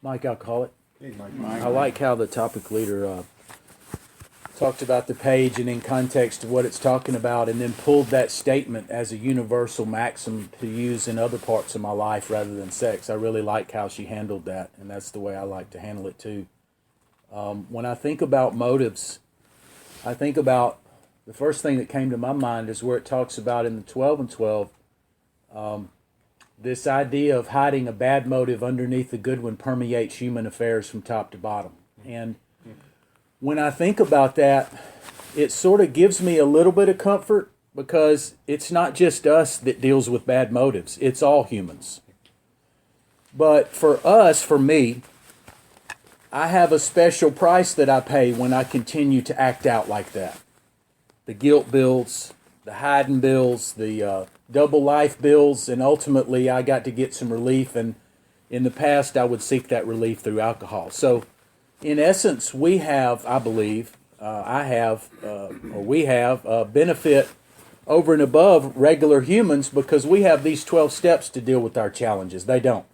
Mike, I'll call it. Hey, Mike. I like how the topic leader talked about the page and in context of what it's talking about, and then pulled that statement as a universal maxim to use in other parts of my life rather than sex. I really like how she handled that, and that's the way I like to handle it too. When I think about motives, I think about the first thing that came to my mind is where it talks about in the 12 and 12, this idea of hiding a bad motive underneath a good one permeates human affairs from top to bottom. And when I think about that, it sort of gives me a little bit of comfort because it's not just us that deals with bad motives. It's all humans. But for us, for me, I have a special price that I pay when I continue to act out like that. The guilt bills, the hiding bills, the double life bills, and ultimately I got to get some relief, and in the past I would seek that relief through alcohol. So in essence, we have, I believe, we have a benefit over and above regular humans because we have these 12 steps to deal with our challenges. They don't.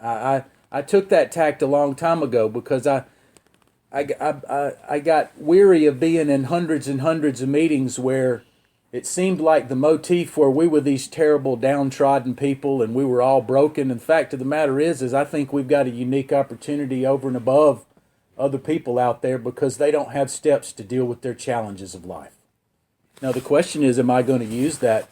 I took that tact a long time ago because I got weary of being in hundreds and hundreds of meetings where it seemed like the motif where we were these terrible downtrodden people and we were all broken. And the fact of the matter is I think we've got a unique opportunity over and above other people out there because they don't have steps to deal with their challenges of life. Now the question is, am I going to use that,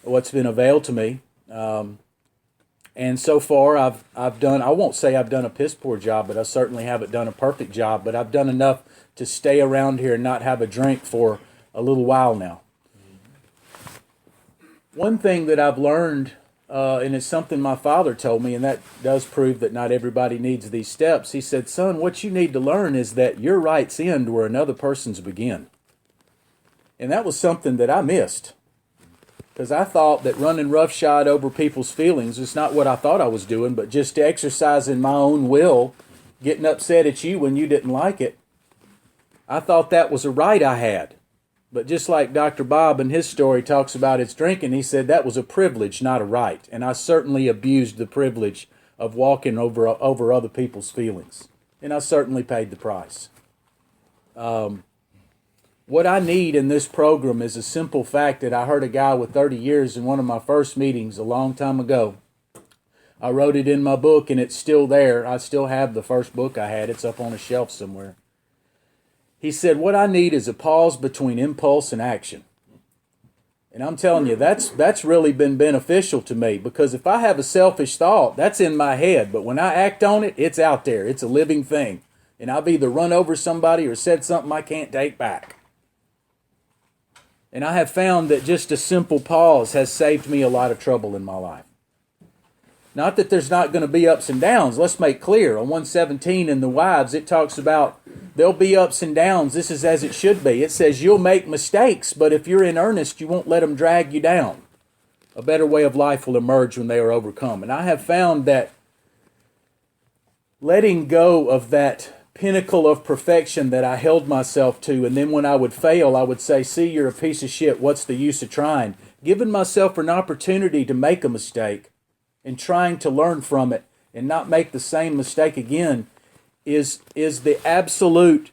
what's been availed to me? And so far I've done, I won't say I've done a piss poor job, but I certainly haven't done a perfect job, but I've done enough to stay around here and not have a drink for a little while now. One thing that I've learned, and it's something my father told me, and that does prove that not everybody needs these steps. He said, son, what you need to learn is that your rights end where another person's begin. And that was something that I missed. Because I thought that running roughshod over people's feelings is not what I thought I was doing, but just exercising my own will, getting upset at you when you didn't like it. I thought that was a right I had. But just like Dr. Bob in his story talks about his drinking, he said that was a privilege, not a right. And I certainly abused the privilege of walking over other people's feelings. And I certainly paid the price. What I need in this program is a simple fact that I heard a guy with 30 years in one of my first meetings a long time ago. I wrote it in my book and it's still there. I still have the first book I had. It's up on a shelf somewhere. He said, what I need is a pause between impulse and action. And I'm telling you, that's really been beneficial to me because if I have a selfish thought, that's in my head. But when I act on it, it's out there. It's a living thing. And I've either run over somebody or said something I can't take back. And I have found that just a simple pause has saved me a lot of trouble in my life. Not that there's not going to be ups and downs. Let's make clear. On 117 in the Wives, it talks about there'll be ups and downs. This is as it should be. It says you'll make mistakes, but if you're in earnest, you won't let them drag you down. A better way of life will emerge when they are overcome. And I have found that letting go of that pinnacle of perfection that I held myself to, and then when I would fail, I would say, see, you're a piece of shit. What's the use of trying? Giving myself an opportunity to make a mistake and trying to learn from it and not make the same mistake again is the absolute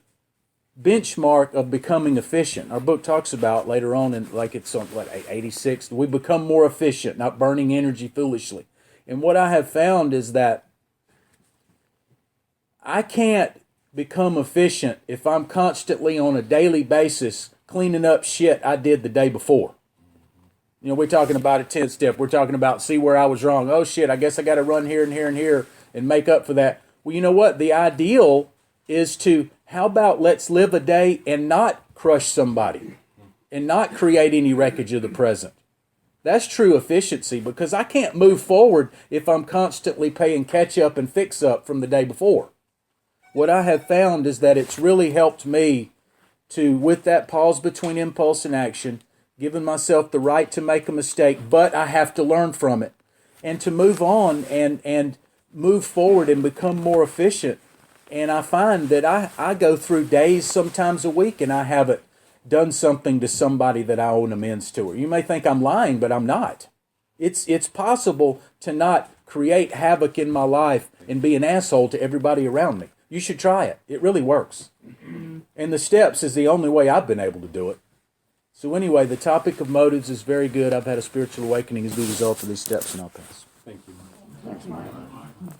benchmark of becoming efficient. Our book talks about later on, in like it's on 86, we become more efficient, not burning energy foolishly. And what I have found is that I can't become efficient if I'm constantly on a daily basis cleaning up shit I did the day before. You know, we're talking about a 10th step. We're talking about see where I was wrong. Oh shit, I guess I got to run here and here and here and make up for that. Well, you know what? The ideal is to, how about let's live a day and not crush somebody and not create any wreckage of the present. That's true efficiency because I can't move forward if I'm constantly playing catch up and fix up from the day before. What I have found is that it's really helped me to, with that pause between impulse and action, giving myself the right to make a mistake, but I have to learn from it and to move on and move forward and become more efficient. And I find that I go through days, sometimes a week, and I haven't done something to somebody that I owe an amends to. Or you may think I'm lying, but I'm not. It's possible to not create havoc in my life and be an asshole to everybody around me. You should try it. It really works. And the steps is the only way I've been able to do it. So anyway, the topic of motives is very good. I've had a spiritual awakening as the result of these steps, and I'll pass. Thank you.